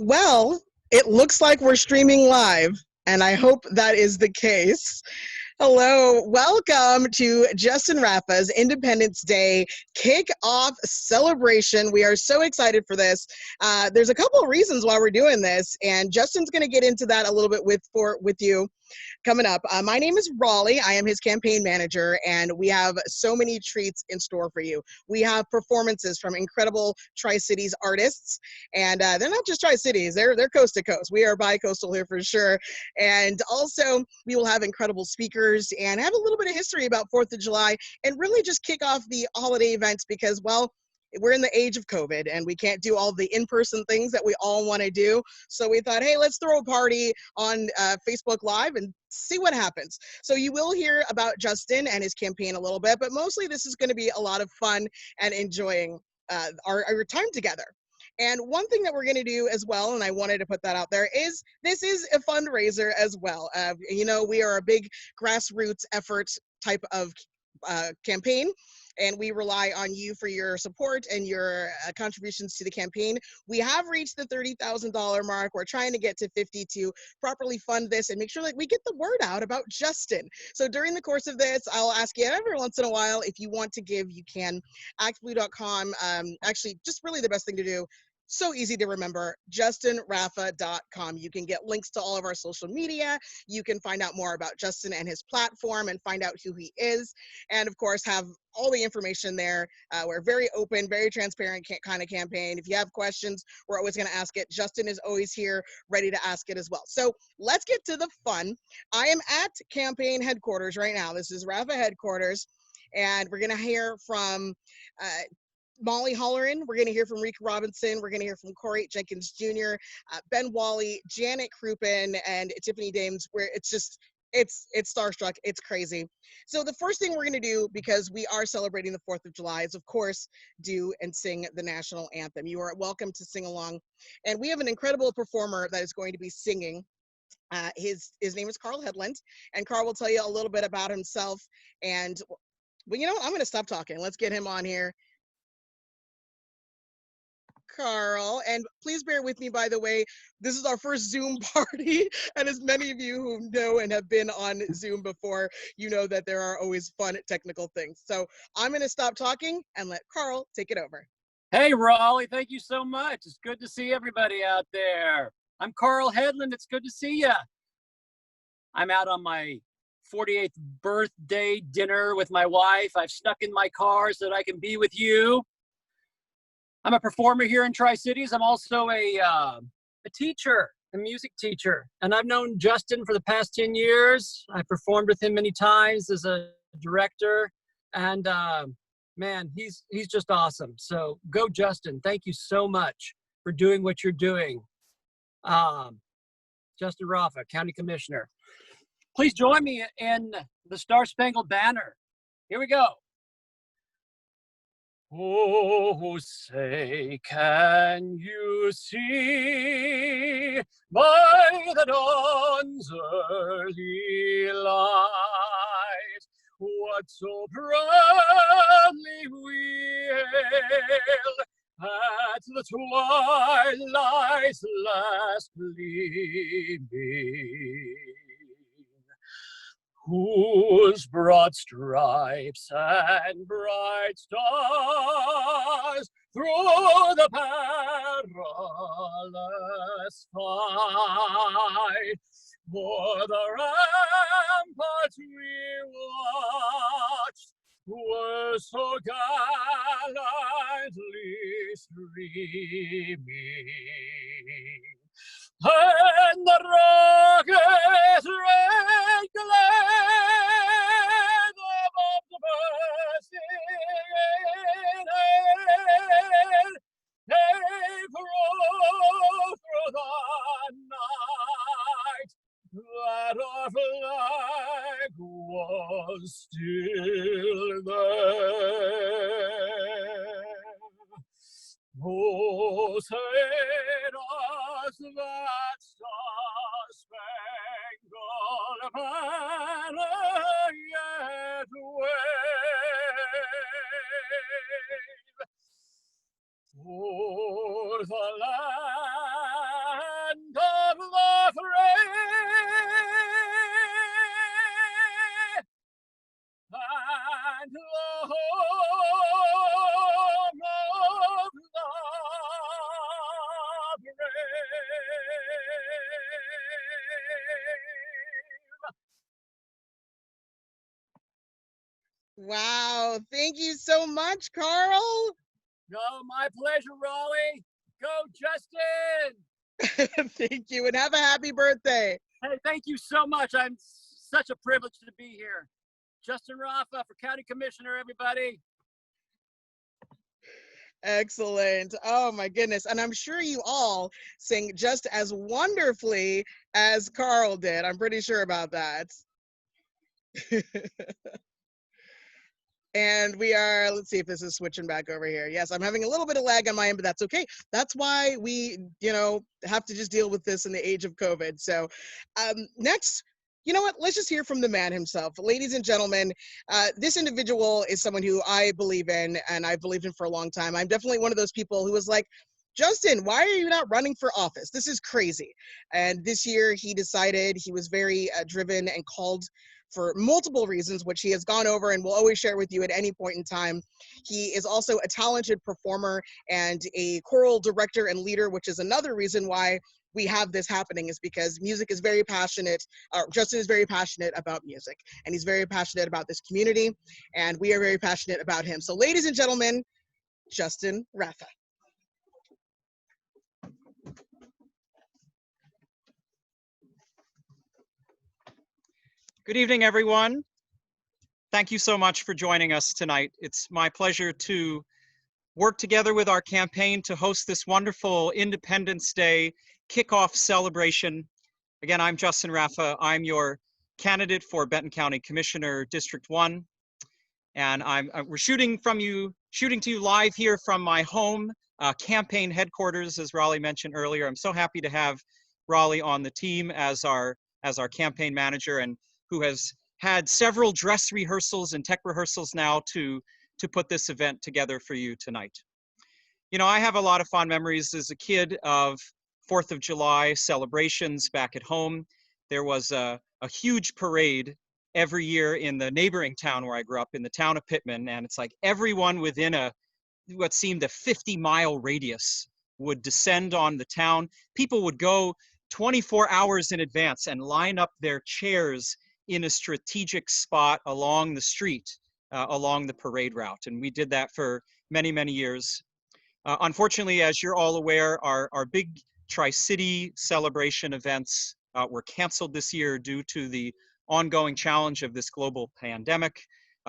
Well, it looks like we're streaming live, and I hope that is the case. Hello, welcome to Justin Rafa's Independence Day kickoff celebration. We are so excited for this. There's a couple of reasons why we're doing this, and Justin's going to get into that a little bit with you coming up. My name is Raleigh. I am his campaign manager, and we have so many treats in store for you. We have performances from incredible Tri-Cities artists, and they're not just Tri-Cities, they're coast to coast. We are bi-coastal here for sure. And also, we will have incredible speakers and have a little bit of history about 4th of July and really just kick off the holiday events because, well, we're in the age of COVID and we can't do all the in-person things that we all want to do. So we thought, hey, let's throw a party on Facebook Live and see what happens. So you will hear about Justin and his campaign a little bit, but mostly this is going to be a lot of fun and enjoying our time together. And one thing that we're going to do as well, and I wanted to put that out there, is this is a fundraiser as well. We are a big grassroots effort type of campaign, and we rely on you for your support and your contributions to the campaign. We have reached the $30,000 mark. We're trying to get to 50 to properly fund this and make sure that we get the word out about Justin. So during the course of this, I'll ask you every once in a while, if you want to give, you can. actblue.com. Actually, just really the best thing to do, so easy to remember, justinrafa.com. You can get links to all of our social media. You can find out more about Justin and his platform and find out who he is. And of course, have all the information there. We're very open, very transparent kind of campaign. If you have questions, we're always going to ask it. Justin is always here, ready to ask it as well. So let's get to the fun. I am at campaign headquarters right now. This is Rafa headquarters. And we're going to hear from Molly Holleran. We're going to hear from Rika Robinson. We're going to hear from Corey Jenkins Jr., Ben Wally, Janet Kruppen, and Tiffany Dames, where it's starstruck. It's crazy. So the first thing we're going to do, because we are celebrating the 4th of July, is of course do and sing the national anthem. You are welcome to sing along. And we have an incredible performer that is going to be singing. His name is Carl Headland, and Carl will tell you a little bit about himself. And well, I'm going to stop talking. Let's get him on here. Carl, and please bear with me, by the way, this is our first Zoom party, and as many of you who know and have been on Zoom before, you know that there are always fun technical things. So I'm going to stop talking and let Carl take it over. Hey, Raleigh, thank you so much. It's good to see everybody out there. I'm Carl Headland. It's good to see you. I'm out on my 48th birthday dinner with my wife. I've snuck in my car so that I can be with you. I'm a performer here in Tri-Cities. I'm also a teacher, a music teacher. And I've known Justin for the past 10 years. I performed with him many times as a director. And man, he's just awesome. So go, Justin. Thank you so much for doing what you're doing. Justin Rafa, County Commissioner. Please join me in the Star Spangled Banner. Here we go. Oh, say, can you see by the dawn's early light what so proudly we hailed at the twilight's last gleaming? Whose broad stripes and bright stars through the perilous fight o'er the ramparts we watched were so gallantly streaming. And the rocket's red glare above the bursting air, they flew through the night, that our flag was still there. Oh, say does that star-spangled banner yet wave o'er the Oh, thank you so much, Carl. No, my pleasure, Raleigh. Go, Justin. Thank you, and have a happy birthday. Hey, thank you so much. I'm such a privilege to be here. Justin Raffa for County Commissioner, everybody. Excellent. Oh my goodness. And I'm sure you all sing just as wonderfully as Carl did. I'm pretty sure about that. And we are, let's see if this is switching back over here. Yes, I'm having a little bit of lag on my end, but that's okay. That's why we, have to just deal with this in the age of COVID. So next, you know what? Let's just hear from the man himself. Ladies and gentlemen, this individual is someone who I believe in, and I've believed in for a long time. I'm definitely one of those people who was like, Justin, why are you not running for office? This is crazy. And this year he decided, he was very driven and called for multiple reasons, which he has gone over and will always share with you at any point in time. He is also a talented performer and a choral director and leader, which is another reason why we have this happening, is because music is very passionate. Justin is very passionate about music, and he's very passionate about this community, and we are very passionate about him. So ladies and gentlemen, Justin Raffa. Good evening, everyone. Thank you so much for joining us tonight. It's my pleasure to work together with our campaign to host this wonderful Independence Day kickoff celebration. Again, I'm Justin Raffa. I'm your candidate for Benton County Commissioner, District 1. And we're shooting to you live here from my home campaign headquarters, as Raleigh mentioned earlier. I'm so happy to have Raleigh on the team as our campaign manager, and who has had several dress rehearsals and tech rehearsals now to put this event together for you tonight. You know, I have a lot of fond memories as a kid of 4th of July celebrations back at home. There was a huge parade every year in the neighboring town where I grew up, in the town of Pittman, and it's like everyone within what seemed a 50-mile radius would descend on the town. People would go 24 hours in advance and line up their chairs in a strategic spot along the street, along the parade route. And we did that for many, many years. Unfortunately, as you're all aware, our big Tri-City celebration events were canceled this year due to the ongoing challenge of this global pandemic.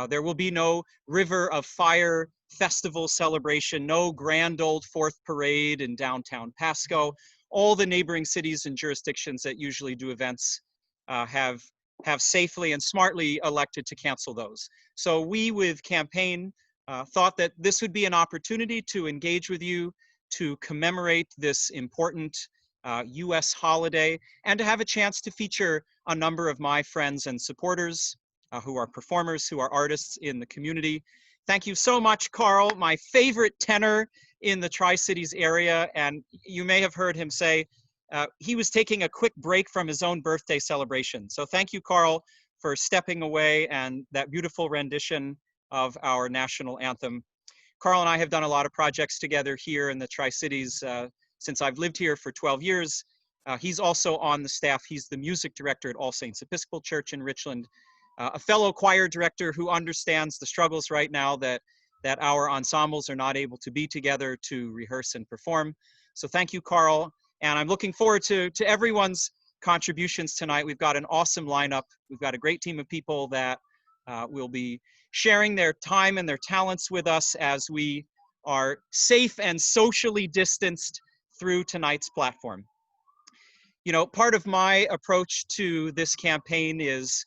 There will be no River of Fire festival celebration, no grand old 4th parade in downtown Pasco. All the neighboring cities and jurisdictions that usually do events have safely and smartly elected to cancel those. So we, with campaign, thought that this would be an opportunity to engage with you, to commemorate this important US holiday, and to have a chance to feature a number of my friends and supporters who are performers, who are artists in the community. Thank you so much, Carl, my favorite tenor in the Tri-Cities area. And you may have heard him say he was taking a quick break from his own birthday celebration. So thank you, Carl, for stepping away and that beautiful rendition of our national anthem. Carl and I have done a lot of projects together here in the Tri-Cities since I've lived here for 12 years. He's also on the staff. He's the music director at All Saints Episcopal Church in Richland, a fellow choir director who understands the struggles right now that our ensembles are not able to be together to rehearse and perform. So thank you, Carl. And I'm looking forward to everyone's contributions tonight. We've got an awesome lineup. We've got a great team of people that will be sharing their time and their talents with us as we are safe and socially distanced through tonight's platform. You know, part of my approach to this campaign is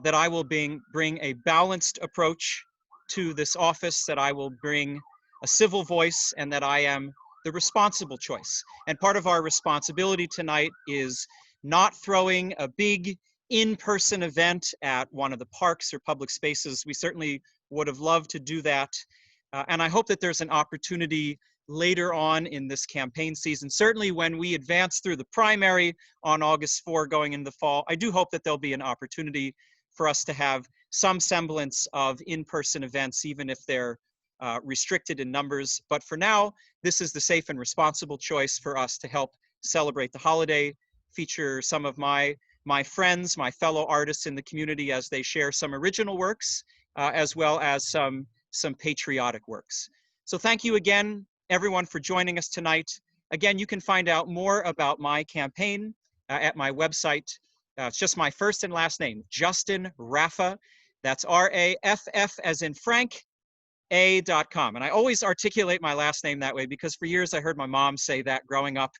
that I will bring a balanced approach to this office, that I will bring a civil voice, and that I am the responsible choice. And part of our responsibility tonight is not throwing a big in-person event at one of the parks or public spaces. We certainly would have loved to do that. And I hope that there's an opportunity later on in this campaign season, certainly when we advance through the primary on August 4 going into the fall. I do hope that there'll be an opportunity for us to have some semblance of in-person events, even if they're restricted in numbers. But for now, this is the safe and responsible choice for us to help celebrate the holiday, feature some of my friends, my fellow artists in the community as they share some original works, as well as some patriotic works. So thank you again, everyone, for joining us tonight. Again, you can find out more about my campaign at my website. It's just my first and last name, Justin Raffa. That's R-A-F-F as in Frank, A.com. And I always articulate my last name that way because for years I heard my mom say that growing up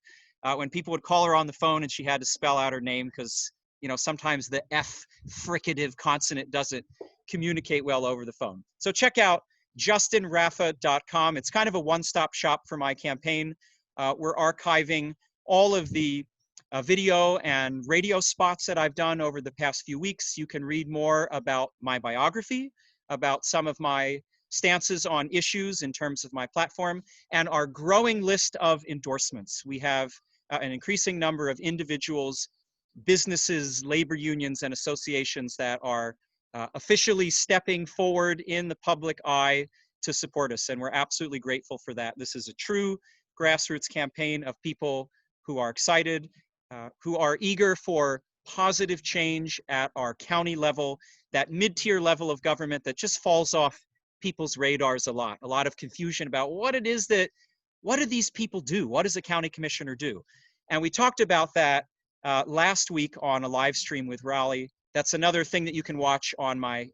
when people would call her on the phone and she had to spell out her name because, you know, sometimes the F fricative consonant doesn't communicate well over the phone. So check out justinraffa.com. It's kind of a one-stop shop for my campaign. We're archiving all of the video and radio spots that I've done over the past few weeks. You can read more about my biography, about some of my stances on issues in terms of my platform, and our growing list of endorsements. We have an increasing number of individuals, businesses, labor unions, and associations that are officially stepping forward in the public eye to support us, and we're absolutely grateful for that. This is a true grassroots campaign of people who are excited, who are eager for positive change at our county level, that mid-tier level of government that just falls off people's radars a lot of confusion about what it is that, what do these people do? What does a county commissioner do? And we talked about that last week on a live stream with Raleigh. That's another thing that you can watch on my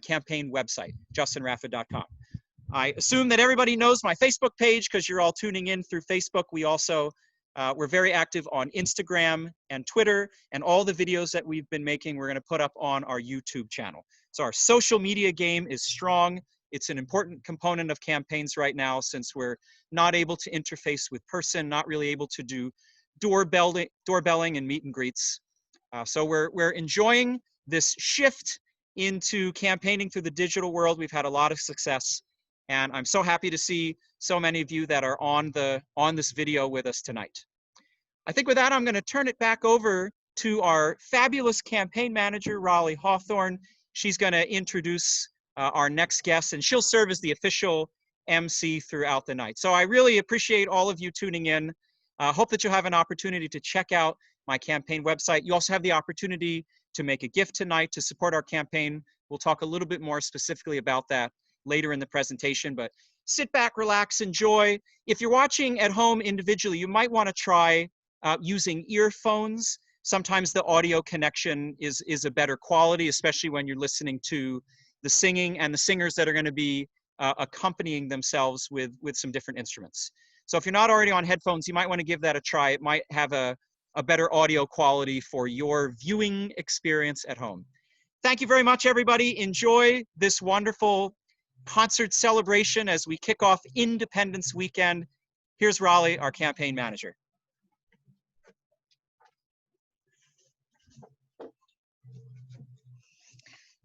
campaign website, justinraffa.com. I assume that everybody knows my Facebook page because you're all tuning in through Facebook. We also, we're very active on Instagram and Twitter, and all the videos that we've been making, we're gonna put up on our YouTube channel. So our social media game is strong. It's an important component of campaigns right now since we're not able to interface with person, not really able to do doorbelling and meet and greets. So we're enjoying this shift into campaigning through the digital world. We've had a lot of success, and I'm so happy to see so many of you that are on this video with us tonight. I think with that, I'm going to turn it back over to our fabulous campaign manager, Raleigh Hawthorne. She's going to introduce our next guest, and she'll serve as the official MC throughout the night. So I really appreciate all of you tuning in. Hope that you'll have an opportunity to check out my campaign website. You also have the opportunity to make a gift tonight to support our campaign. We'll talk a little bit more specifically about that later in the presentation, but sit back, relax, enjoy. If you're watching at home individually, you might want to try using earphones. Sometimes the audio connection is a better quality, especially when you're listening to the singing and the singers that are going to be accompanying themselves with some different instruments. So if you're not already on headphones, you might want to give that a try. It might have a better audio quality for your viewing experience at home. Thank you very much, everybody. Enjoy this wonderful concert celebration as we kick off Independence Weekend. Here's Raleigh, our campaign manager.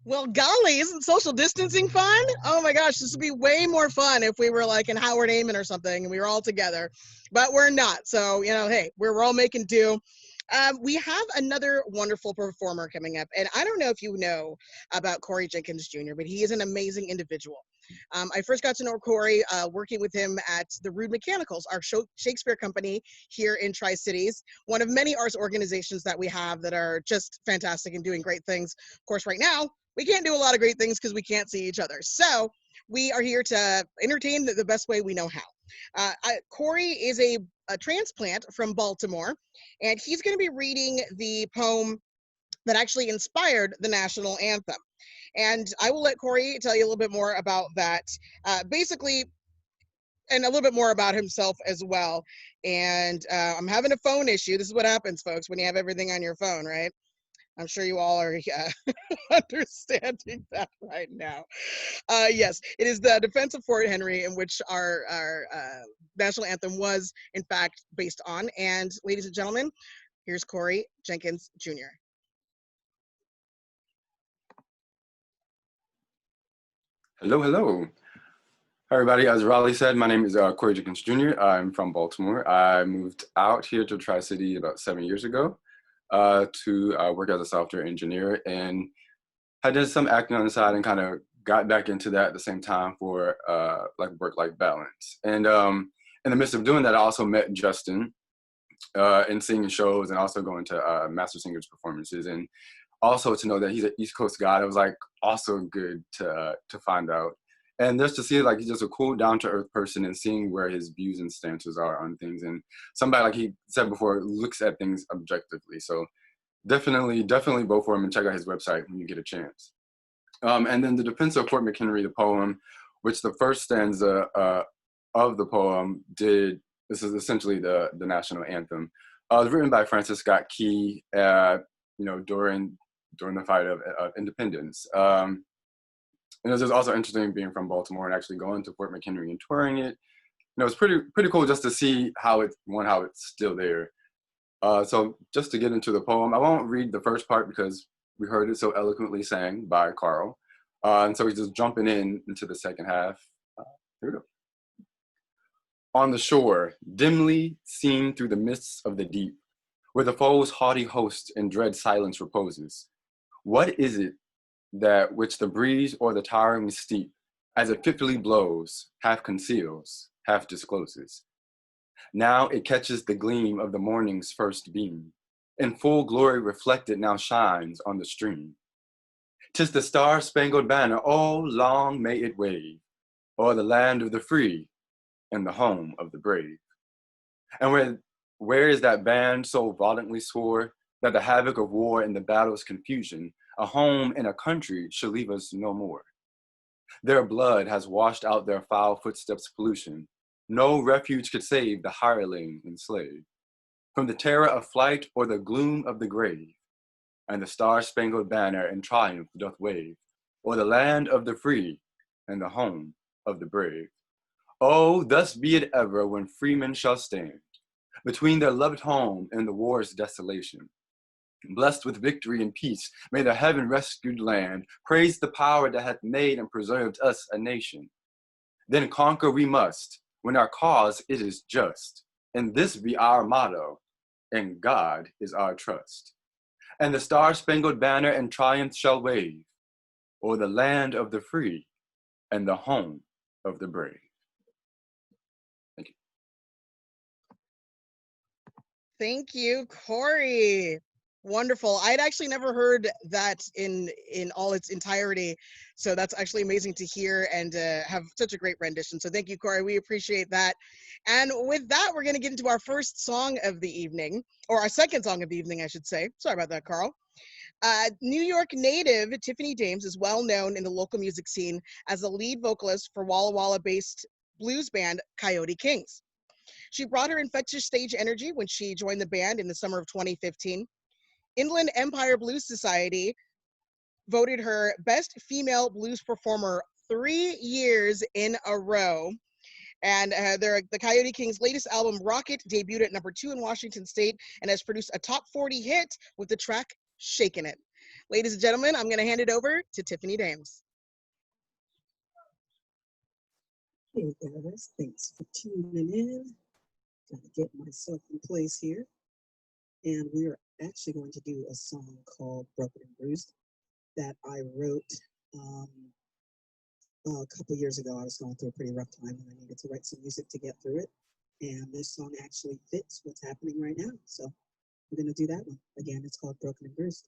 Well, golly, isn't social distancing fun? Oh my gosh, this would be way more fun if we were like in Howard Amen or something and we were all together, but we're not. So, you know, hey, we're all making do. We have another wonderful performer coming up, and I don't know if you know about Corey Jenkins Jr., but he is an amazing individual. I first got to know Corey working with him at the Rude Mechanicals, our Shakespeare company here in Tri-Cities, one of many arts organizations that we have that are just fantastic and doing great things. Of course, right now, we can't do a lot of great things because we can't see each other. So we are here to entertain the best way we know how. Corey is a transplant from Baltimore, and he's going to be reading the poem that actually inspired the national anthem. And I will let Corey tell you a little bit more about that, basically, and a little bit more about himself as well. And I'm having a phone issue. This is what happens, folks, when you have everything on your phone, right? I'm sure you all are understanding that right now. Yes, it is the defense of Fort Henry, in which our national anthem was, in fact, based on. And ladies and gentlemen, here's Corey Jenkins Jr. Hello, hello. Hi, everybody. As Raleigh said, my name is Corey Jenkins Jr. I'm from Baltimore. I moved out here to Tri-City about 7 years ago to work as a software engineer, and I did some acting on the side and kind of got back into that at the same time for like work-life balance. And in the midst of doing that, I also met Justin in singing shows and also going to Master Singers performances. And also to know that he's an East Coast guy, it was like also good to find out. And just to see like he's just a cool, down to earth person, and seeing where his views and stances are on things, and somebody, like he said before, looks at things objectively. So definitely vote for him and check out his website when you get a chance. And then The Defense of Fort McHenry, the poem, which the first stanza of the poem this is essentially the national anthem. It was written by Francis Scott Key, during the fight of independence. And it was also interesting being from Baltimore and actually going to Fort McHenry and touring it. It's pretty cool just to see how it's still there. So just to get into the poem, I won't read the first part because we heard it so eloquently sang by Carl. And so he's just jumping into the second half. Here we go. On the shore, dimly seen through the mists of the deep, where the foe's haughty host in dread silence reposes, what is it that which the breeze or the towering steep, as it fitfully blows, half conceals, half discloses? Now it catches the gleam of the morning's first beam, in full glory reflected now shines on the stream. 'Tis the star-spangled banner, oh, long may it wave, o'er the land of the free and the home of the brave. And where is that band so valiantly swore that the havoc of war and the battle's confusion, a home and a country should leave us no more? Their blood has washed out their foul footsteps' pollution. No refuge could save the hireling and slave from the terror of flight or the gloom of the grave. And the star-spangled banner in triumph doth wave o'er the land of the free and the home of the brave. Oh, thus be it ever when freemen shall stand between their loved home and the war's desolation. Blessed with victory and peace, may the heaven-rescued land praise the power that hath made and preserved us a nation. Then conquer we must, when our cause it is just, and this be our motto, and God is our trust. And the star-spangled banner in triumph shall wave o'er the land of the free and the home of the brave. Thank you. Thank you, Corey. Wonderful. I'd actually never heard that in all its entirety. So that's actually amazing to hear and have such a great rendition. So thank you, Corey. We appreciate that. And with that, we're going to get into our first song of the evening, or our second song of the evening, I should say. Sorry about that, Carl. New York native Tiffany Dames is well known in the local music scene as the lead vocalist for Walla Walla-based blues band Coyote Kings. She brought her infectious stage energy when she joined the band in the summer of 2015. Inland Empire Blues Society voted her Best Female Blues Performer 3 years in a row. And the Coyote Kings' latest album, Rocket, debuted at #2 in Washington State and has produced a top 40 hit with the track Shakin' It. Ladies and gentlemen, I'm going to hand it over to Tiffany Dames. Hey guys, thanks for tuning in. Gotta get myself in place here. And we're actually going to do a song called Broken and Bruised that I wrote a couple years ago. I was going through a pretty rough time and I needed to write some music to get through it. And this song actually fits what's happening right now. So we're going to do that one. Again, it's called Broken and Bruised.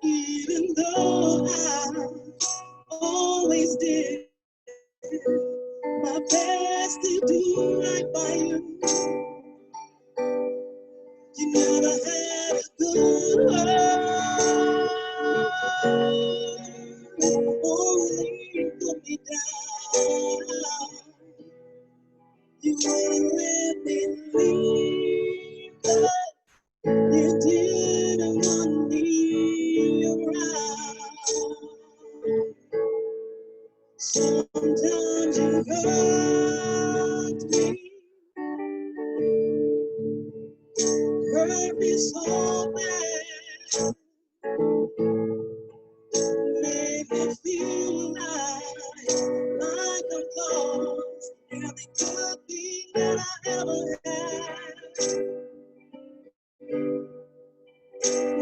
Even though I always did my best to do right by you, you never had a good heart. Only put me down. You wouldn't let me leave, but you didn't want me around. Sometimes you hurt me, this old man made me feel like I'm lost. Every good thing that I ever had.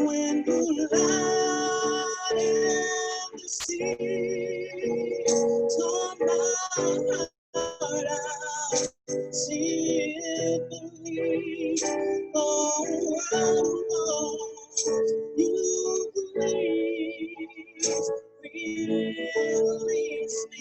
When you lied in the sea, tore my heart out, simply. Oh, you please release me.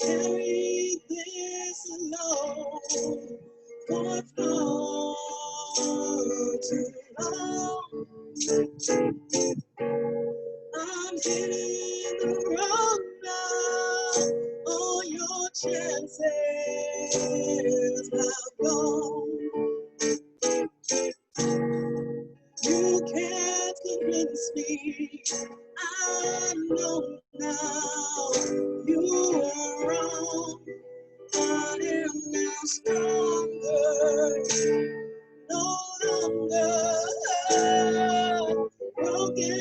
Carry this alone for far too long. I'm hitting the road now. All your chances have gone. You can't convince me. I know now you were wrong. I am now stronger, no longer broken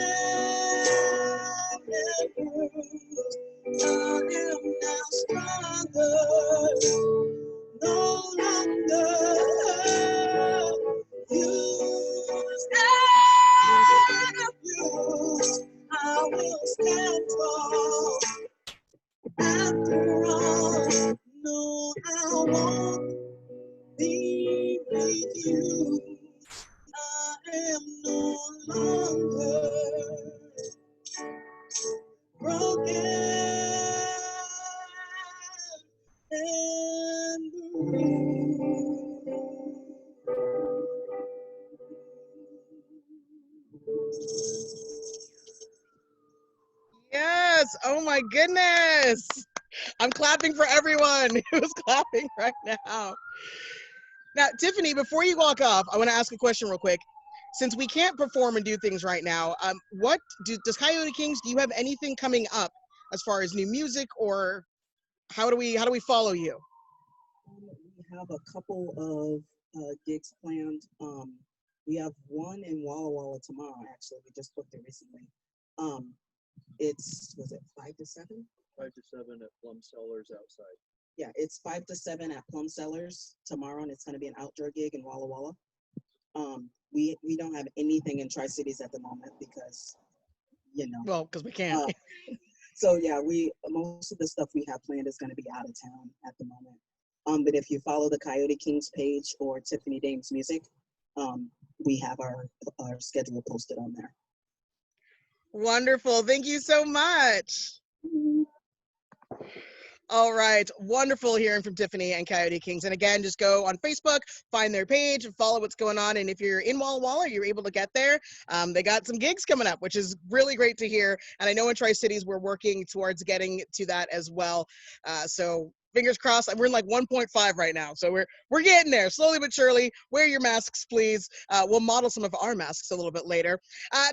and bruised. I am now stronger, no longer used and abused. I will stand tall. After all, no, I won't be with you. I am no longer broken and Yes. Oh my goodness. I'm clapping for everyone who's clapping right now. Now, Tiffany, before you walk off, I want to ask a question real quick. Since we can't perform and do things right now, does Coyote Kings? Do you have anything coming up as far as new music, or how do we follow you? We have a couple of gigs planned. We have one in Walla Walla tomorrow. Actually, we just booked it recently. Was it 5 to 7? 5 to 7 at Plum Cellars outside. Yeah, it's 5 to 7 at Plum Cellars tomorrow, and it's going to be an outdoor gig in Walla Walla. We don't have anything in Tri-Cities at the moment because, Well, because we can't. So yeah, most of the stuff we have planned is going to be out of town at the moment. But if you follow the Coyote Kings page or Tiffany Dames Music, we have our schedule posted on there. Wonderful. Thank you so much. All right. Wonderful hearing from Tiffany and Coyote Kings. And again, just go on Facebook, find their page, and follow what's going on. And if you're in Walla Walla, you're able to get there. They got some gigs coming up, which is really great to hear. And I know in Tri-Cities, we're working towards getting to that as well. So fingers crossed. We're in like 1.5 right now. So we're getting there slowly but surely. Wear your masks, please. We'll model some of our masks a little bit later.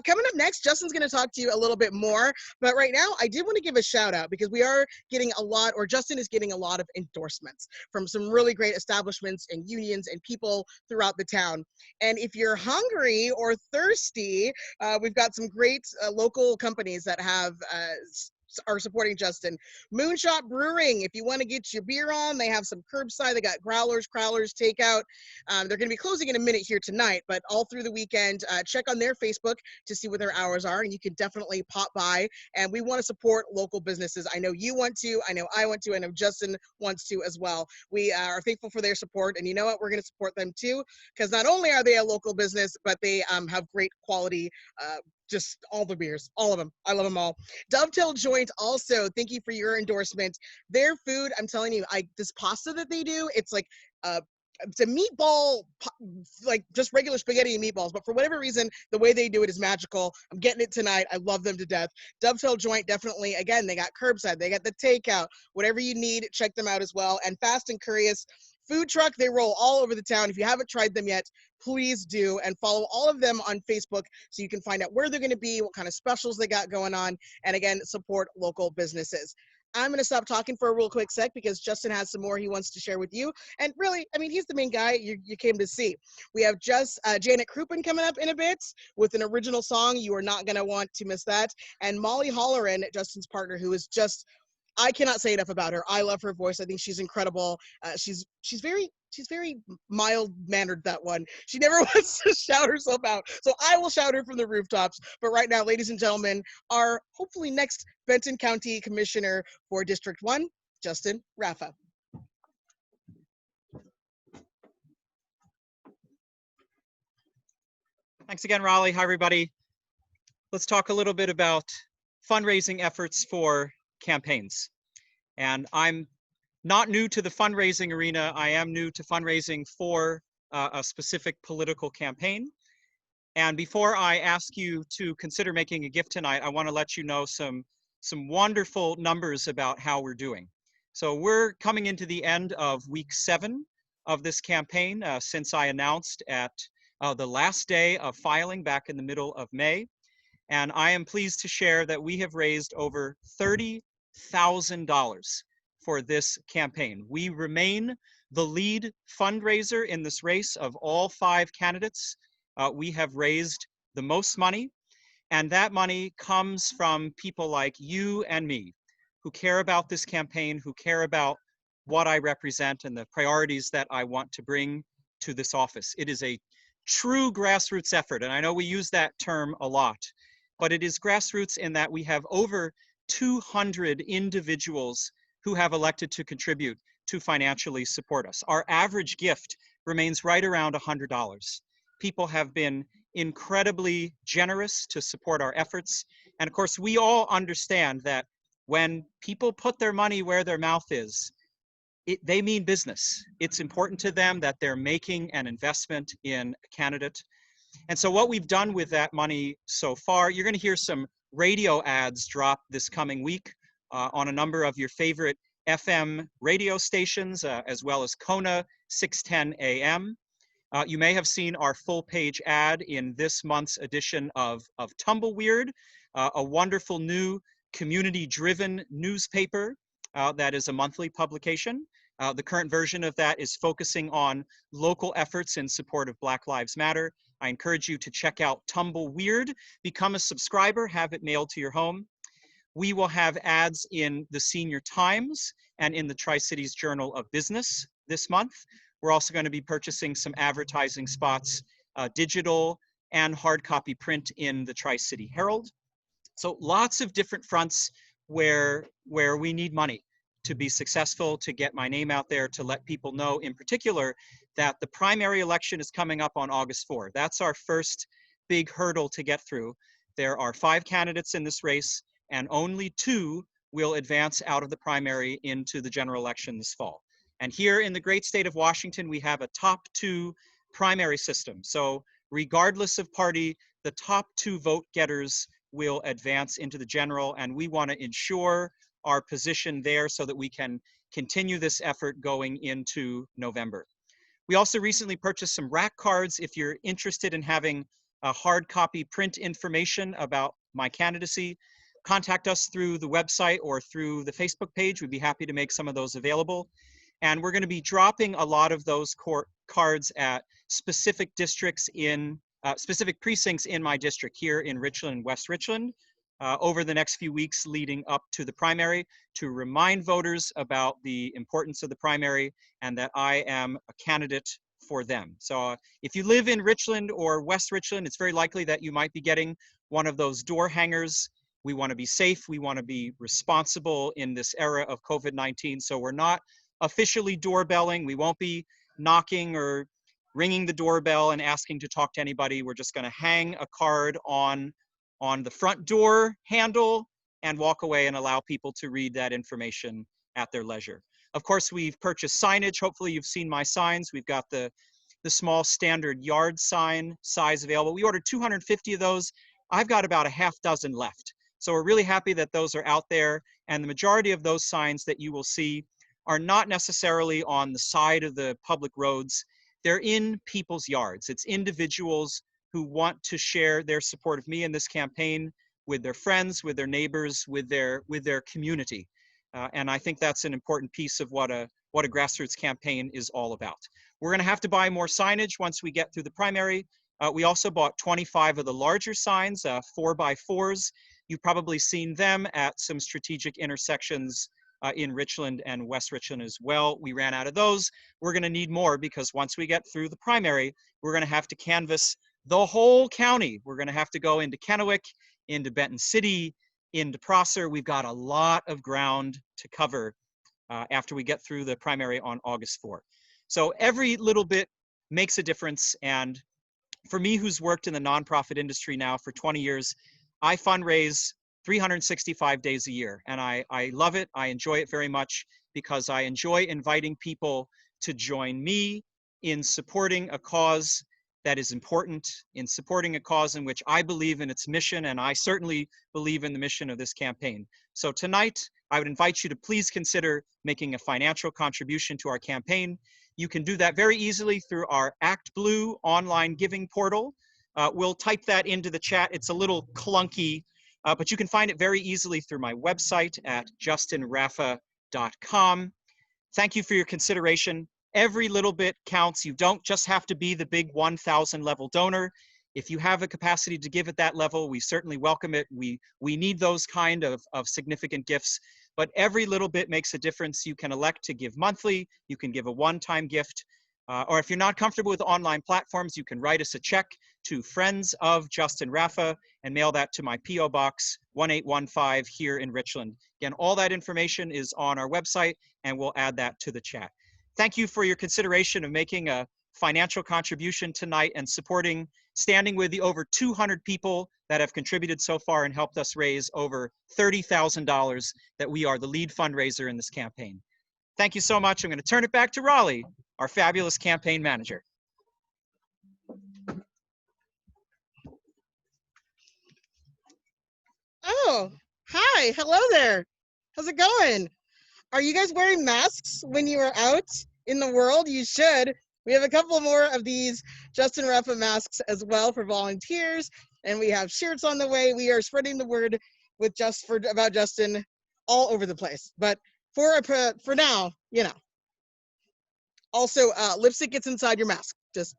Coming up next, Justin's going to talk to you a little bit more. But right now, I did want to give a shout out because we are getting a lot, or Justin is getting a lot of endorsements from some really great establishments and unions and people throughout the town. And if you're hungry or thirsty, we've got some great local companies that have are supporting Justin. Moonshot Brewing, if you want to get your beer on, they have some curbside. They got growlers, crowlers, takeout. They're going to be closing in a minute here tonight, but all through the weekend, check on their Facebook to see what their hours are, and you can definitely pop by. And we want to support local businesses. I know you want to, I know I want to, I know Justin wants to as well. We are thankful for their support, and you know what? We're going to support them too, because not only are they a local business, but they have great quality, just all the beers, all of them. I love them all. Dovetail Joint also, thank you for your endorsement. Their food, I'm telling you, this pasta that they do, it's like it's a meatball, like just regular spaghetti and meatballs, but for whatever reason, the way they do it is magical. I'm getting it tonight. I love them to death. Dovetail Joint, definitely, again, they got curbside, they got the takeout, whatever you need, check them out as well. And Fast and Curious food truck, they roll all over the town. If you haven't tried them yet, please do, and follow all of them on Facebook so you can find out where they're going to be, what kind of specials they got going on, and again, support local businesses. I'm going to stop talking for a real quick sec because Justin has some more he wants to share with you. And really, I mean, he's the main guy you came to see. We have just Janet Crouppen coming up in a bit with an original song. You are not going to want to miss that. And Molly Holleran, Justin's partner, who is just, I cannot say enough about her. I love her voice. I think she's incredible. She's very mild-mannered, that one. She never wants to shout herself out. So I will shout her from the rooftops. But right now, ladies and gentlemen, our hopefully next Benton County Commissioner for District 1, Justin Raffa. Thanks again, Raleigh. Hi, everybody. Let's talk a little bit about fundraising efforts for campaigns. And I'm not new to the fundraising arena. I am new to fundraising for a specific political campaign. And before I ask you to consider making a gift tonight, I want to let you know some wonderful numbers about how we're doing. So we're coming into the end of week 7 of this campaign since I announced at the last day of filing back in the middle of May. And I am pleased to share that we have raised over $30,000 for this campaign. We remain the lead fundraiser in this race of all 5 candidates. We have raised the most money, and that money comes from people like you and me who care about this campaign, who care about what I represent and the priorities that I want to bring to this office. It is a true grassroots effort, and I know we use that term a lot, but it is grassroots in that we have over 200 individuals who have elected to contribute to financially support us. Our average gift remains right around $100. People have been incredibly generous to support our efforts. And of course, we all understand that when people put their money where their mouth is, they mean business. It's important to them that they're making an investment in a candidate. And so what we've done with that money so far, you're going to hear some radio ads drop this coming week on a number of your favorite FM radio stations, as well as Kona 610 AM. You may have seen our full page ad in this month's edition of Tumbleweird, a wonderful new community-driven newspaper that is a monthly publication. The current version of that is focusing on local efforts in support of Black Lives Matter. I encourage you to check out Tumbleweird, become a subscriber, have it mailed to your home. We will have ads in the Senior Times and in the Tri-Cities Journal of Business this month. We're also going to be purchasing some advertising spots, digital and hard copy print in the Tri-City Herald. So lots of different fronts where we need money to be successful, to get my name out there, to let people know in particular that the primary election is coming up on August 4. That's our first big hurdle to get through. There are 5 candidates in this race, and only 2 will advance out of the primary into the general election this fall. And here in the great state of Washington, we have a top 2 primary system. So regardless of party, the top 2 vote getters will advance into the general, and we want to ensure our position there so that we can continue this effort going into November. We also recently purchased some rack cards. If you're interested in having a hard copy print information about my candidacy, contact us through the website or through the Facebook page. We'd be happy to make some of those available. And we're going to be dropping a lot of those cards at specific districts in specific precincts in my district here in Richland, West Richland. over the next few weeks leading up to the primary to remind voters about the importance of the primary and that I am a candidate for them. So if you live in Richland or West Richland, it's very likely that you might be getting one of those door hangers. We want to be safe. We want to be responsible in this era of COVID-19. So we're not officially doorbelling. We won't be knocking or ringing the doorbell and asking to talk to anybody. We're just going to hang a card on the front door handle and walk away and allow people to read that information at their leisure. Of course, we've purchased signage. Hopefully you've seen my signs. We've got the small standard yard sign size available. We ordered 250 of those. I've got about a half dozen left. So we're really happy that those are out there. And the majority of those signs that you will see are not necessarily on the side of the public roads. They're in people's yards. It's individuals who want to share their support of me in this campaign with their friends, with their neighbors, with their community. And I think that's an important piece of what a grassroots campaign is all about. We're going to have to buy more signage once we get through the primary. We also bought 25 of the larger signs, 4x4s. You've probably seen them at some strategic intersections in Richland and West Richland as well. We ran out of those. We're going to need more because once we get through the primary, we're going to have to canvass the whole county. We're going to have to go into Kennewick, into Benton City, into Prosser. We've got a lot of ground to cover after we get through the primary on August 4th. So every little bit makes a difference. And for me, who's worked in the nonprofit industry now for 20 years, I fundraise 365 days a year. And I love it. I enjoy it very much because I enjoy inviting people to join me in supporting a cause that is important, in supporting a cause in which I believe in its mission, and I certainly believe in the mission of this campaign. So tonight, I would invite you to please consider making a financial contribution to our campaign. You can do that very easily through our ActBlue online giving portal. We'll type that into the chat. It's a little clunky, but you can find it very easily through my website at justinraffa.com. Thank you for your consideration. Every little bit counts. You don't just have to be the big 1,000 level donor. If you have a capacity to give at that level, we certainly welcome it. We need those kind of significant gifts, but every little bit makes a difference. You can elect to give monthly, you can give a one-time gift, or if you're not comfortable with online platforms, you can write us a check to Friends of Justin Raffa and mail that to my P.O. Box 1815 here in Richland. Again, all that information is on our website and we'll add that to the chat. Thank you for your consideration of making a financial contribution tonight and standing with the over 200 people that have contributed so far and helped us raise over $30,000 that we are the lead fundraiser in this campaign. Thank you so much. I'm going to turn it back to Raleigh, our fabulous campaign manager. Oh, hi. Hello there. How's it going? Are you guys wearing masks when you are out in the world? You should. We have a couple more of these Justin Raffa masks as well for volunteers, and we have shirts on the way. We are spreading the word about Justin all over the place. But for now, you know. Also, lipstick gets inside your mask. Just,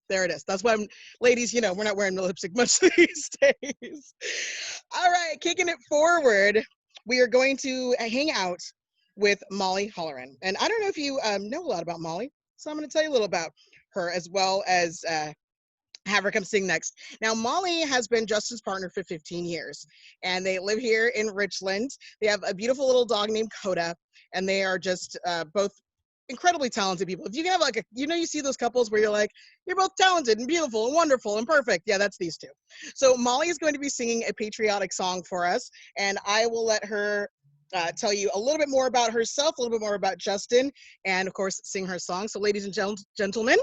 there it is. That's why, ladies, we're not wearing the lipstick much these days. All right, kicking it forward, we are going to hang out with Molly Holleran. And I don't know if you know a lot about Molly, so I'm going to tell you a little about her as well as have her come sing next. Now, Molly has been Justin's partner for 15 years, and they live here in Richland. They have a beautiful little dog named Coda, and they are just both incredibly talented people. If you can have you see those couples where you're both talented and beautiful and wonderful and perfect. Yeah, that's these two. So Molly is going to be singing a patriotic song for us, and I will let her tell you a little bit more about herself, a little bit more about Justin, and of course, sing her song. So ladies and gentlemen,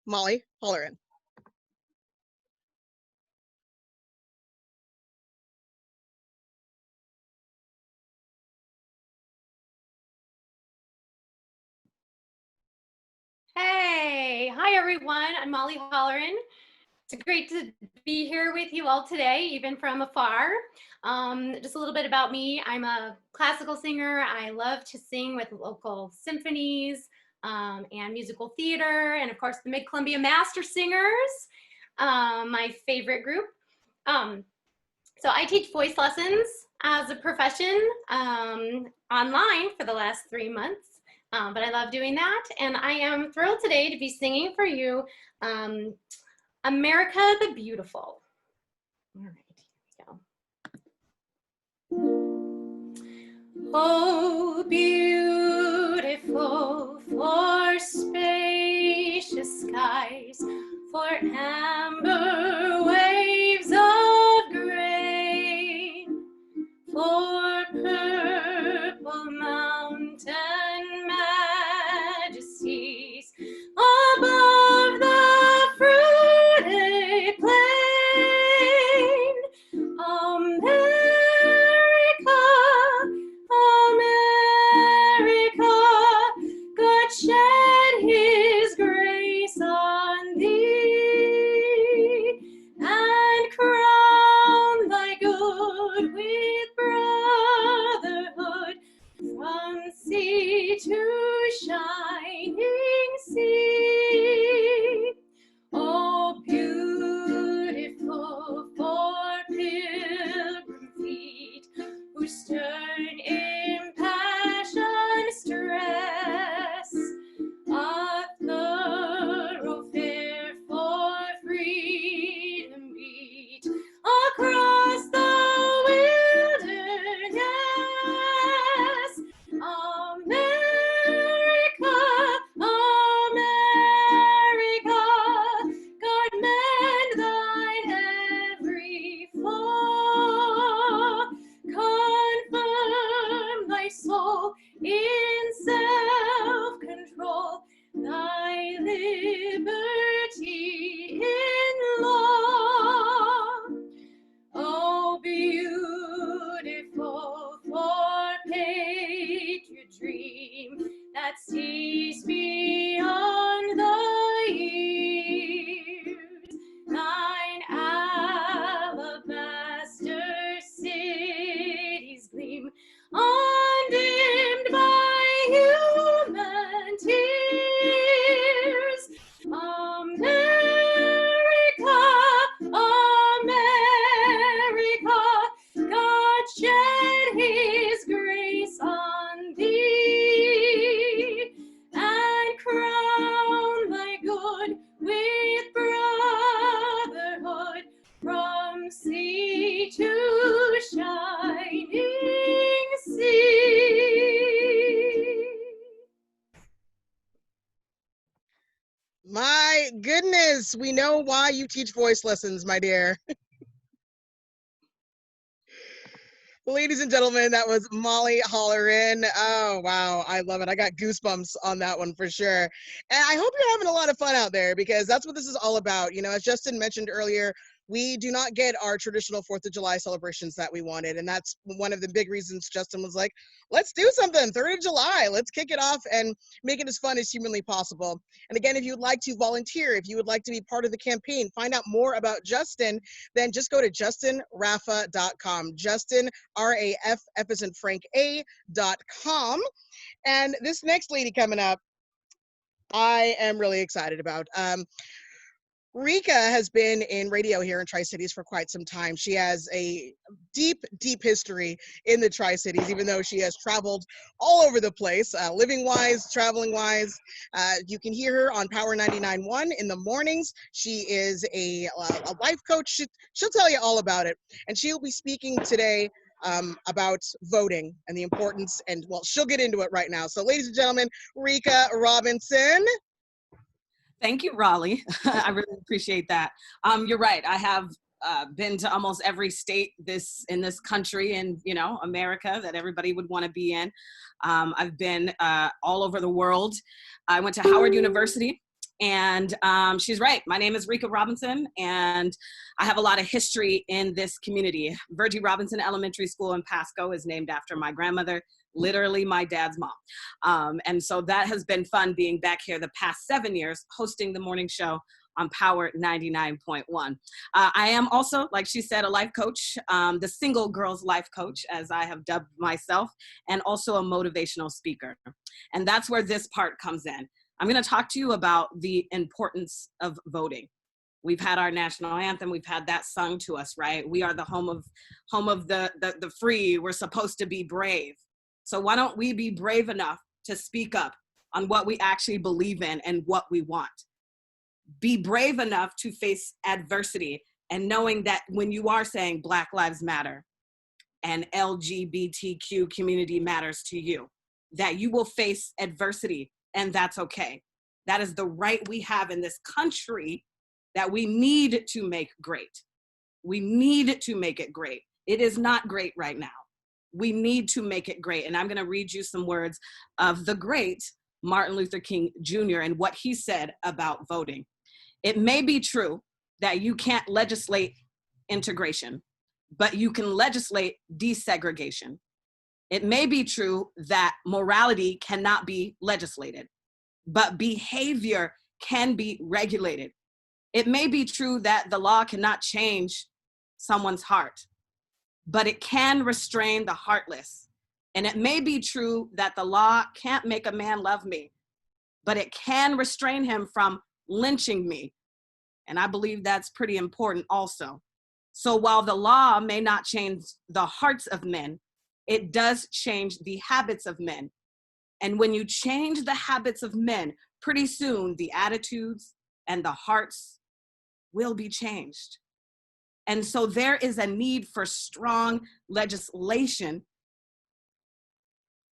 Molly Holleran. Hey, hi everyone. I'm Molly Holleran. It's great to be here with you all today, even from afar. Just a little bit about me. I'm a classical singer. I love to sing with local symphonies and musical theater, and of course the Mid-Columbia Master Singers, my favorite group. So I teach voice lessons as a profession online for the last 3 months, but I love doing that. And I am thrilled today to be singing for you America the Beautiful. All right, here we go. Oh, beautiful for spacious skies, for amber waves of grain, for purple mountain majesties above the fruited plain. America, America, God shed his grace on thee, and crown thy good with brotherhood, from sea to shining sea. Oh, beautiful for pilgrim feet, who stern impassioned stress a thoroughfare for freedom beat across the wilderness. America, America, God mend thine every flaw, confirm thy soul in self-control, thy liberty in law. Oh, beautiful for patriot dream that sees beyond the years, thine alabaster cities gleam, undimmed by human tears. America, America, God shed his grace on thee, and crown thy good with brotherhood, from sea to shining sea. My goodness, we know why you teach voice lessons, my dear. Ladies and gentlemen, that was Molly Holleran. Oh, wow. I love it. I got goosebumps on that one for sure. And I hope you're having a lot of fun out there, because that's what this is all about. You know, as Justin mentioned earlier, we do not get our traditional 4th of July celebrations that we wanted. And that's one of the big reasons Justin was like, let's do something, 3rd of July. Let's kick it off and make it as fun as humanly possible. And again, if you would like to volunteer, if you would like to be part of the campaign, find out more about Justin, then just go to justinraffa.com. Justin, RAF as in Frank A.com. And this next lady coming up, I am really excited about. Rika has been in radio here in Tri-Cities for quite some time. She has a deep, deep history in the Tri-Cities, even though she has traveled all over the place, living-wise, traveling-wise. You can hear her on Power 99.1 in the mornings. She is a life coach. She'll tell you all about it. And she'll be speaking today about voting and the importance, and well, she'll get into it right now. So ladies and gentlemen, Rika Robinson. Thank you, Raleigh. I really appreciate that. You're right. I have been to almost every state in this country and, you know, America that everybody would want to be in. I've been all over the world. I went to Howard University. And she's right. My name is Rika Robinson, and I have a lot of history in this community. Virgie Robinson Elementary School in Pasco is named after my grandmother, literally my dad's mom. And so that has been fun being back here the past 7 years, hosting the morning show on Power 99.1. I am also, like she said, a life coach, the single girls life coach, as I have dubbed myself, and also a motivational speaker. And that's where this part comes in. I'm going to talk to you about the importance of voting. We've had our national anthem. We've had that sung to us, right? We are the home of the free. We're supposed to be brave. So why don't we be brave enough to speak up on what we actually believe in and what we want? Be brave enough to face adversity, and knowing that when you are saying Black Lives Matter and LGBTQ community matters to you, that you will face adversity, and that's okay. That is the right we have in this country that we need to make great. We need to make it great. It is not great right now. We need to make it great. And I'm gonna read you some words of the great Martin Luther King Jr. and what he said about voting. It may be true that you can't legislate integration, but you can legislate desegregation. It may be true that morality cannot be legislated, but behavior can be regulated. It may be true that the law cannot change someone's heart, but it can restrain the heartless. And it may be true that the law can't make a man love me, but it can restrain him from lynching me. And I believe that's pretty important also. So while the law may not change the hearts of men, it does change the habits of men. And when you change the habits of men, pretty soon the attitudes and the hearts will be changed. And so there is a need for strong legislation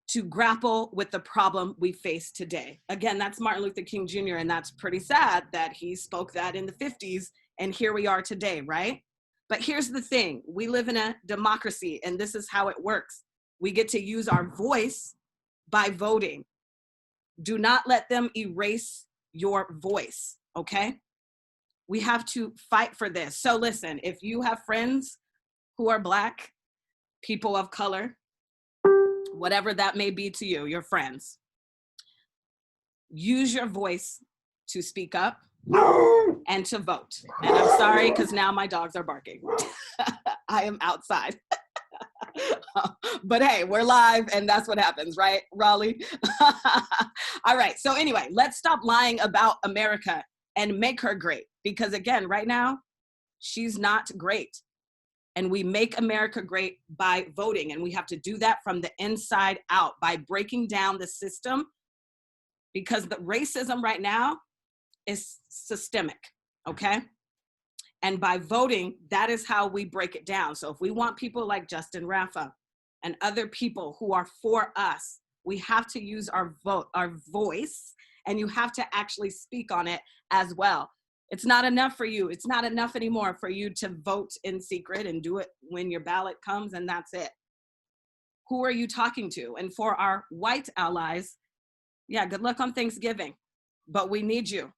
to grapple with the problem we face today. Again, that's Martin Luther King Jr., and that's pretty sad that he spoke that in the 50s, and here we are today, right? But here's the thing, we live in a democracy, and this is how it works. We get to use our voice by voting. Do not let them erase your voice, okay? We have to fight for this. So listen, if you have friends who are Black, people of color, whatever that may be to you, your friends, use your voice to speak up and to vote. And I'm sorry, because now my dogs are barking. I am outside. But hey, we're live and that's what happens, right, Raleigh? All right, so anyway, let's stop lying about America and make her great. Because again, right now, she's not great. And we make America great by voting. And we have to do that from the inside out by breaking down the system, because the racism right now is systemic, okay? And by voting, that is how we break it down. So if we want people like Justin Raffa and other people who are for us, we have to use our voice, and you have to actually speak on it as well. It's not enough for you. It's not enough anymore for you to vote in secret and do it when your ballot comes and that's it. Who are you talking to? And for our white allies, yeah, good luck on Thanksgiving, but we need you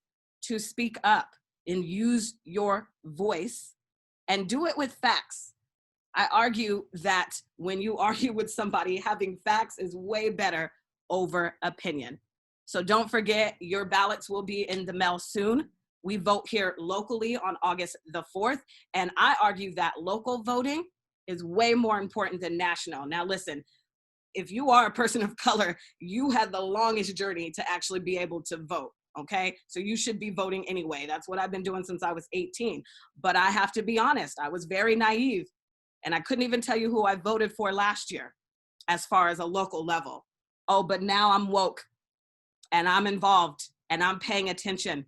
to speak up and use your voice and do it with facts. I argue that when you argue with somebody, having facts is way better over opinion. So don't forget, your ballots will be in the mail soon. We vote here locally on August the 4th, and I argue that local voting is way more important than national. Now listen, if you are a person of color, you had the longest journey to actually be able to vote, okay? So you should be voting anyway. That's what I've been doing since I was 18. But I have to be honest, I was very naive, and I couldn't even tell you who I voted for last year as far as a local level. Oh, but now I'm woke, and I'm involved, and I'm paying attention.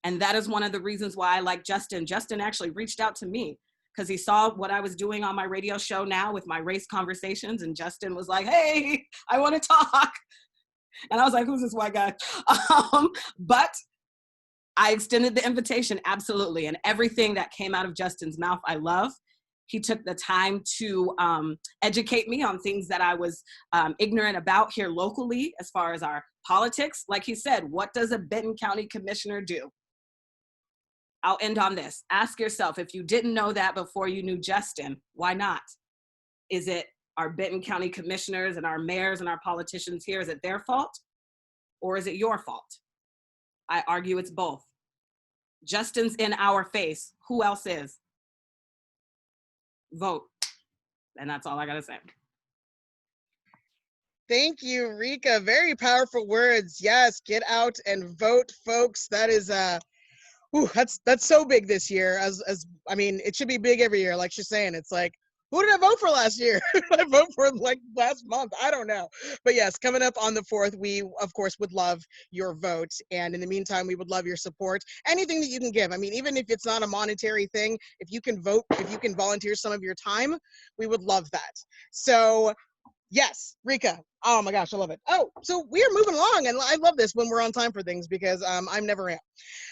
And that is one of the reasons why I like Justin. Justin actually reached out to me because he saw what I was doing on my radio show now with my race conversations. And Justin was like, hey, I want to talk. And I was like, who's this white guy? But I extended the invitation, absolutely. And everything that came out of Justin's mouth, I love. He took the time to educate me on things that I was ignorant about here locally as far as our politics. Like he said, what does a Benton County commissioner do? I'll end on this. Ask yourself, if you didn't know that before you knew Justin, why not? Is it our Benton County commissioners and our mayors and our politicians here, is it their fault? Or is it your fault? I argue it's both. Justin's in our face. Who else is? Vote. And that's all I gotta say. Thank you, Rika. Very powerful words. Yes, get out and vote, folks. That is Ooh, that's so big this year. As I mean, it should be big every year. Like she's saying, it's like, who did I vote for last year? Who did I vote for like last month? I don't know. But yes, coming up on the 4th, we of course would love your vote. And in the meantime, we would love your support. Anything that you can give. I mean, even if it's not a monetary thing, if you can vote, if you can volunteer some of your time, we would love that. So yes, Rika. Oh my gosh, I love it. Oh, so we are moving along, and I love this when we're on time for things because I'm never am.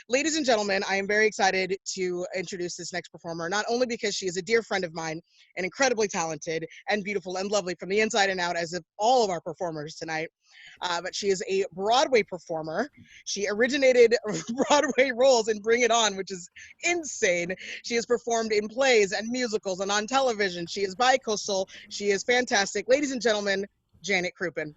Ladies and gentlemen, I am very excited to introduce this next performer, not only because she is a dear friend of mine and incredibly talented and beautiful and lovely from the inside and out, as of all of our performers tonight, but she is a Broadway performer. She originated Broadway roles in Bring It On, which is insane. She has performed in plays and musicals and on television. She is bi-coastal. She is fantastic. Ladies and gentlemen, Janet Crouppen.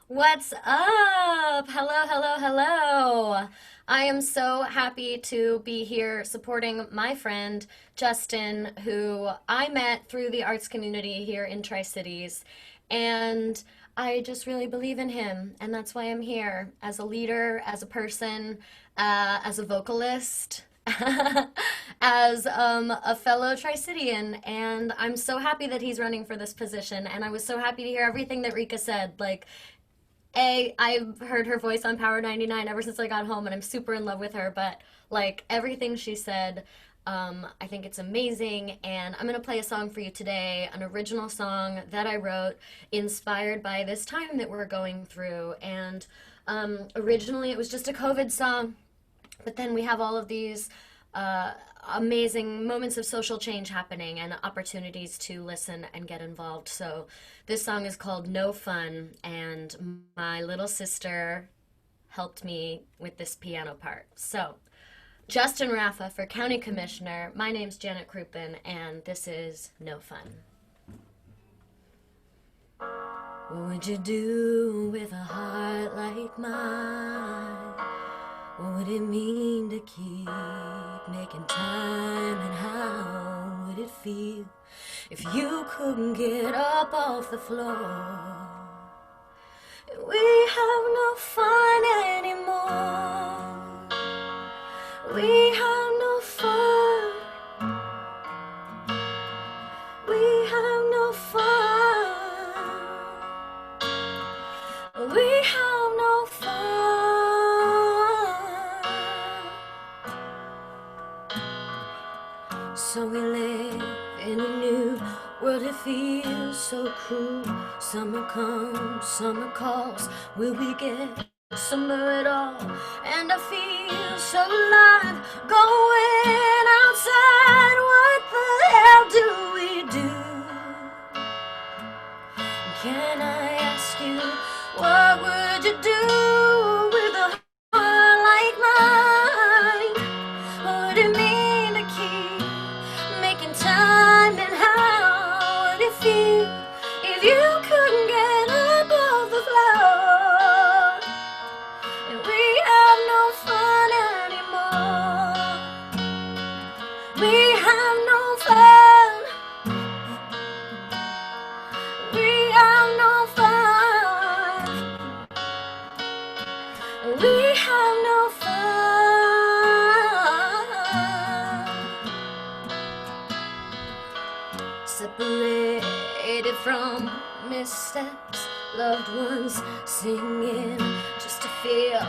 What's up? Hello, hello, hello. I am so happy to be here supporting my friend Justin, who I met through the arts community here in Tri-Cities. And I just really believe in him. And that's why I'm here as a leader, as a person, as a vocalist. As a fellow Tri-Citian, and I'm so happy that he's running for this position, and I was so happy to hear everything that Rika said. Like, I've heard her voice on Power 99 ever since I got home, and I'm super in love with her, but like everything she said, I think it's amazing, and I'm gonna play a song for you today, an original song that I wrote inspired by this time that we're going through. And originally it was just a COVID song, but then we have all of these amazing moments of social change happening and opportunities to listen and get involved. So this song is called No Fun, and my little sister helped me with this piano part. So Justin Raffa for County Commissioner. My name's Janet Crouppen, and this is No Fun. What would you do with a heart like mine? What would it mean to keep making time, and how would it feel if you couldn't get up off the floor? We have no fun anymore. We have no fun. We have no fun. We have no fun. So we live in a new world, it feels so cruel. Summer comes, summer calls. Will we get summer at all? And I feel so alive, going outside. What the hell do we do? Can I ask you, what would you do with a heart like mine? What would it mean to keep making time, and how would it feel if you couldn't get up off the floor? And we have no fun anymore. We have no fun. We have no fun. We have no fun. Separated from missteps, loved ones singing just to feel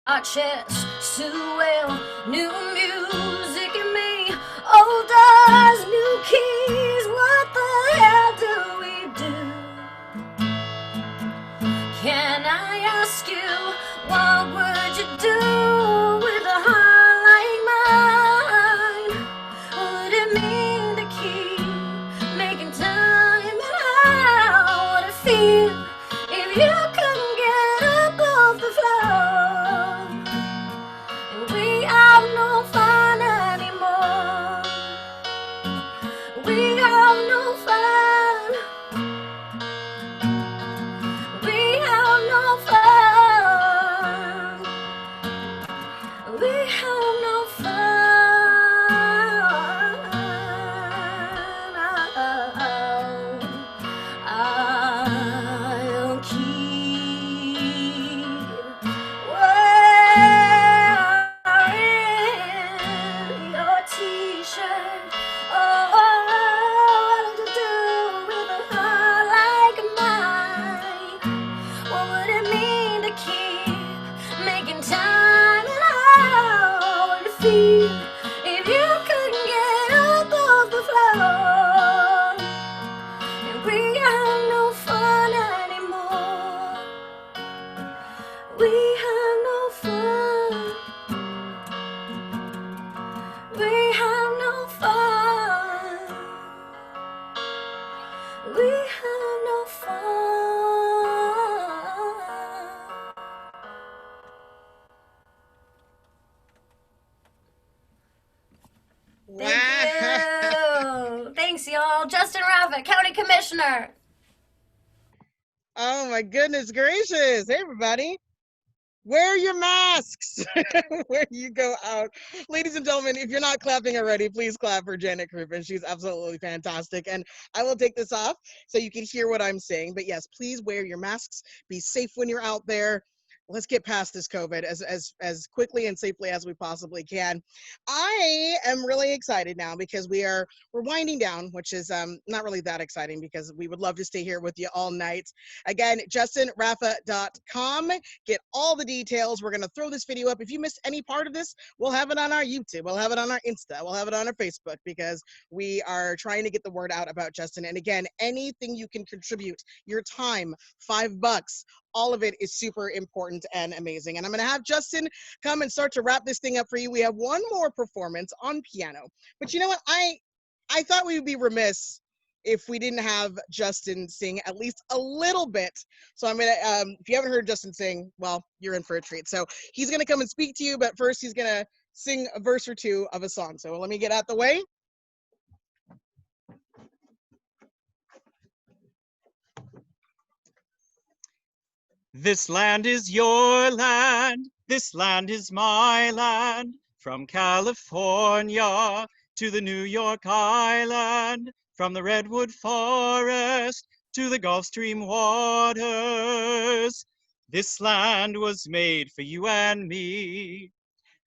our chests swell. New music in me, old doors, new keys. What the hell do we do? Can I ask you, what would you do with a heart like mine? What would it mean to keep making time, and how would it feel if you couldn't get up off the floor? And we have no fun anymore. We have no fun. We have no fun. We have no fun. I'll keep wearing floor, and we have no fun anymore. We have no fun. We have no fun. We have no fun. Thank you. Thanks, y'all. Justin Raffa, County Commissioner. Oh my goodness gracious. Hey, everybody. Wear your masks when you go out. Ladies and gentlemen, if you're not clapping already, please clap for Janet Crippen. She's absolutely fantastic. And I will take this off so you can hear what I'm saying. But yes, please wear your masks. Be safe when you're out there. Let's get past this COVID as quickly and safely as we possibly can. I am really excited now because we're winding down, which is not really that exciting because we would love to stay here with you all night. Again, justinraffa.com. Get all the details. We're going to throw this video up. If you missed any part of this, we'll have it on our YouTube. We'll have it on our Insta. We'll have it on our Facebook because we are trying to get the word out about Justin. And again, anything you can contribute, your time, $5, all of it is super important and amazing. And I'm going to have Justin come and start to wrap this thing up for you. We have one more performance on piano. But you know what? I thought we would be remiss if we didn't have Justin sing at least a little bit. So I'm going to, if you haven't heard Justin sing, well, you're in for a treat. So he's going to come and speak to you, but first he's going to sing a verse or two of a song. So let me get out the way. This land is your land, this land is my land, from California to the New York Island, from the Redwood Forest to the Gulf Stream waters. This land was made for you and me.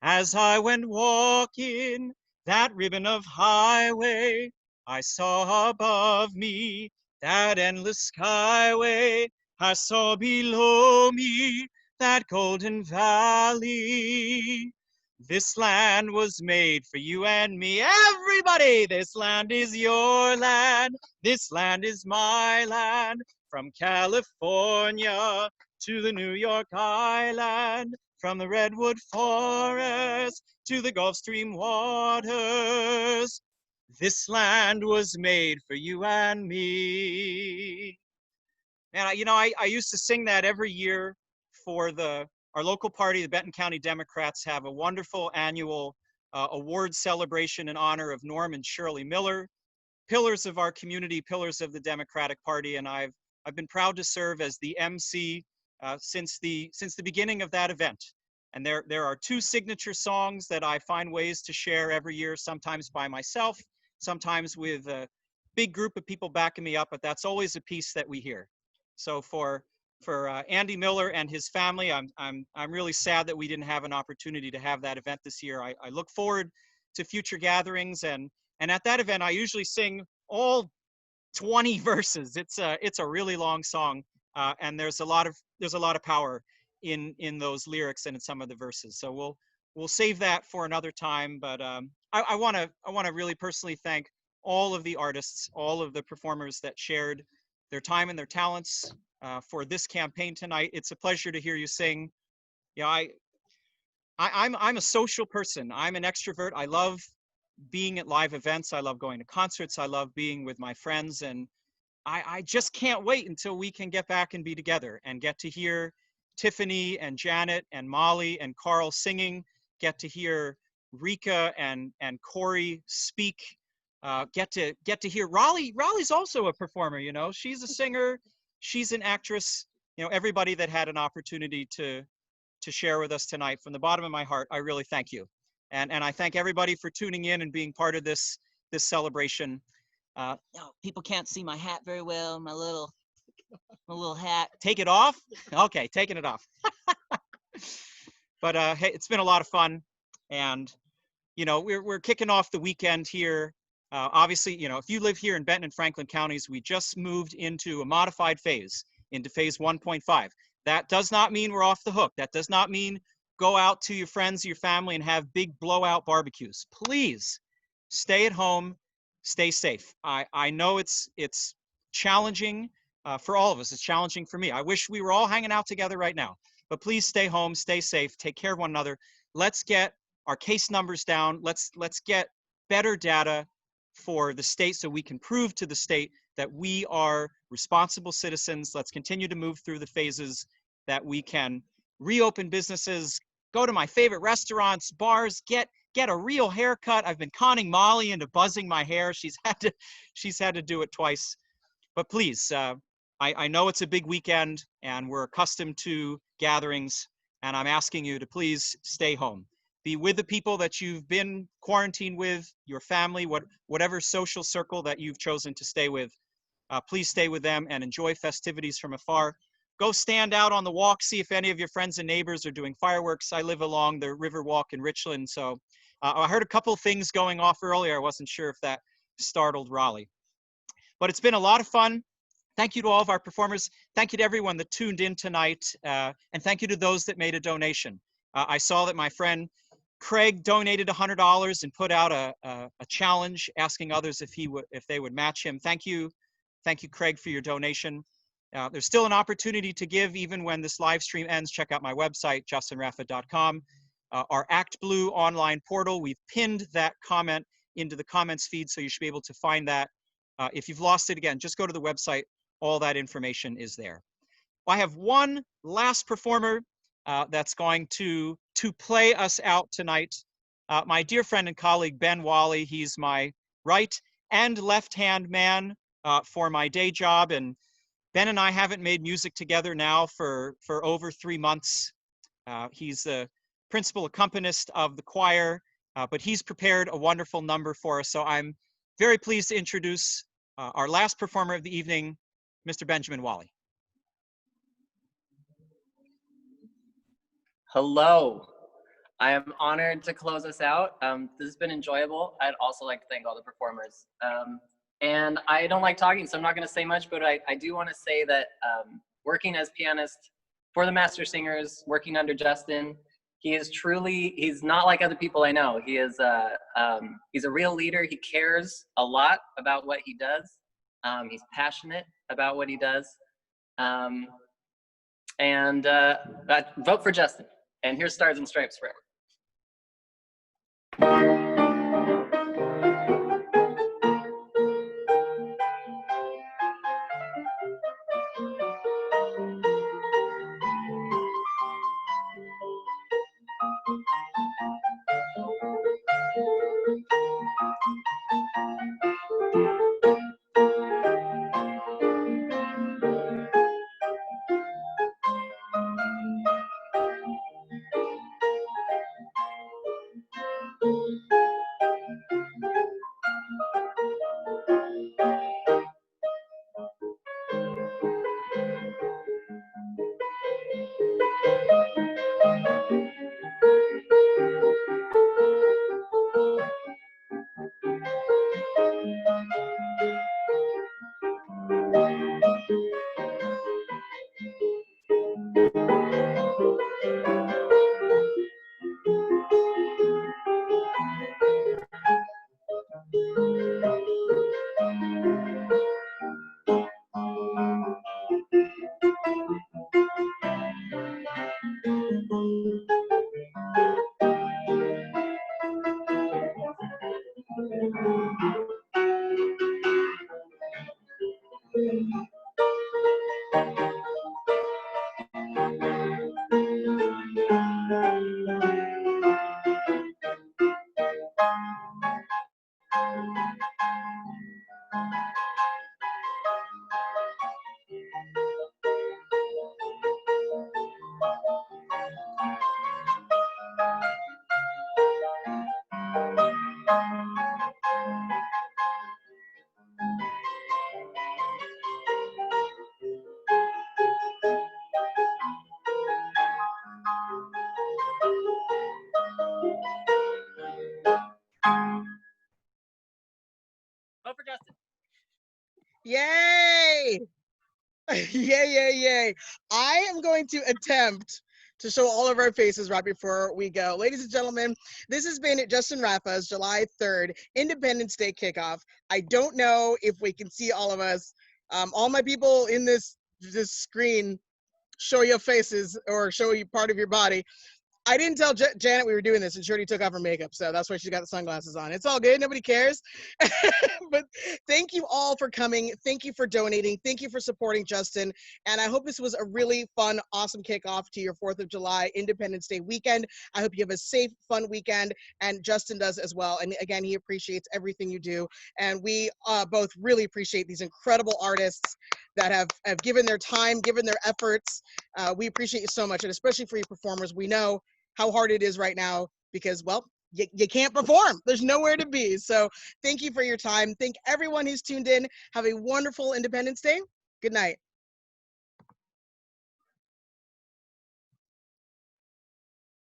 As I went walking that ribbon of highway, I saw above me that endless skyway. I saw below me that golden valley. This land was made for you and me. Everybody, this land is your land. This land is my land. From California to the New York Island, from the Redwood Forest to the Gulf Stream waters. This land was made for you and me. And I used to sing that every year for our local party, the Benton County Democrats have a wonderful annual award celebration in honor of Norm and Shirley Miller, pillars of our community, pillars of the Democratic Party. And I've been proud to serve as the MC since the beginning of that event. And there are two signature songs that I find ways to share every year, sometimes by myself, sometimes with a big group of people backing me up, but that's always a piece that we hear. So for Andy Miller and his family, I'm really sad that we didn't have an opportunity to have that event this year. I look forward to future gatherings, and at that event I usually sing all 20 verses. It's a really long song, and there's a lot of power in those lyrics and in some of the verses. So we'll save that for another time. But I want to really personally thank all of the artists, all of the performers that shared their time and their talents for this campaign tonight. It's a pleasure to hear you sing. I'm a social person. I'm an extrovert. I love being at live events. I love going to concerts. I love being with my friends. And I just can't wait until we can get back and be together and get to hear Tiffany and Janet and Molly and Carl singing, get to hear Rika and Corey speak. Get to hear Raleigh. Raleigh's also a performer, she's a singer, she's an actress. Everybody that had an opportunity to share with us tonight, from the bottom of my heart, I really thank you. And I thank everybody for tuning in and being part of this celebration. People can't see my hat very well, my little hat. Take it off? Okay, taking it off. But hey, it's been a lot of fun. And we're kicking off the weekend here. Obviously, if you live here in Benton and Franklin counties, we just moved into a modified phase, into phase 1.5. That does not mean we're off the hook. That does not mean go out to your friends, your family, and have big blowout barbecues. Please stay at home, stay safe. I know it's challenging for all of us. It's challenging for me. I wish we were all hanging out together right now, but please stay home, stay safe, take care of one another. Let's get our case numbers down. Let's get better data for the state so we can prove to the state that we are responsible citizens. Let's continue to move through the phases that we can reopen businesses, go to my favorite restaurants, bars, get a real haircut. I've been conning Molly into buzzing my hair. She's had to do it twice. But please, I know it's a big weekend and we're accustomed to gatherings, and I'm asking you to please stay home. Be with the people that you've been quarantined with, your family, whatever social circle that you've chosen to stay with. Please stay with them and enjoy festivities from afar. Go stand out on the walk, see if any of your friends and neighbors are doing fireworks. I live along the River Walk in Richland, so I heard a couple of things going off earlier. I wasn't sure if that startled Raleigh. But it's been a lot of fun. Thank you to all of our performers. Thank you to everyone that tuned in tonight. And thank you to those that made a donation. I saw that my friend Craig donated $100 and put out a challenge asking others if they would match him. Thank you, Craig, for your donation. There's still an opportunity to give even when this live stream ends. Check out my website, justinraffa.com. Our Act Blue online portal, we've pinned that comment into the comments feed, so you should be able to find that. If you've lost it, again, just go to the website. All that information is there. I have one last performer that's going to play us out tonight. My dear friend and colleague, Ben Wally. He's my right and left-hand man for my day job. And Ben and I haven't made music together now for over 3 months. He's the principal accompanist of the choir, but he's prepared a wonderful number for us. So I'm very pleased to introduce our last performer of the evening, Mr. Benjamin Wally. Hello. I am honored to close us out. This has been enjoyable. I'd also like to thank all the performers. And I don't like talking, so I'm not going to say much, but I do want to say that working as pianist for the Master Singers, working under Justin, he's not like other people I know. He's a real leader. He cares a lot about what he does. He's passionate about what he does. And vote for Justin. And here's Stars and Stripes Forever. Vote for Justin. Yay! Yay, yay, yay. I am going to attempt to show all of our faces right before we go. Ladies and gentlemen, this has been Justin Rappa's July 3rd Independence Day kickoff. I don't know if we can see all of us. All my people in this screen show your faces or show you part of your body. I didn't tell Janet we were doing this, and she already took off her makeup, so that's why she got the sunglasses on. It's all good. Nobody cares. But thank you all for coming. Thank you for donating. Thank you for supporting Justin. And I hope this was a really fun, awesome kickoff to your 4th of July Independence Day weekend. I hope you have a safe, fun weekend, and Justin does as well. And again, he appreciates everything you do. And we both really appreciate these incredible artists that have given their time, given their efforts. We appreciate you so much, and especially for you performers. We know how hard it is right now because, well, you can't perform. There's nowhere to be. So thank you for your time. Thank everyone who's tuned in. Have a wonderful Independence Day. Good night.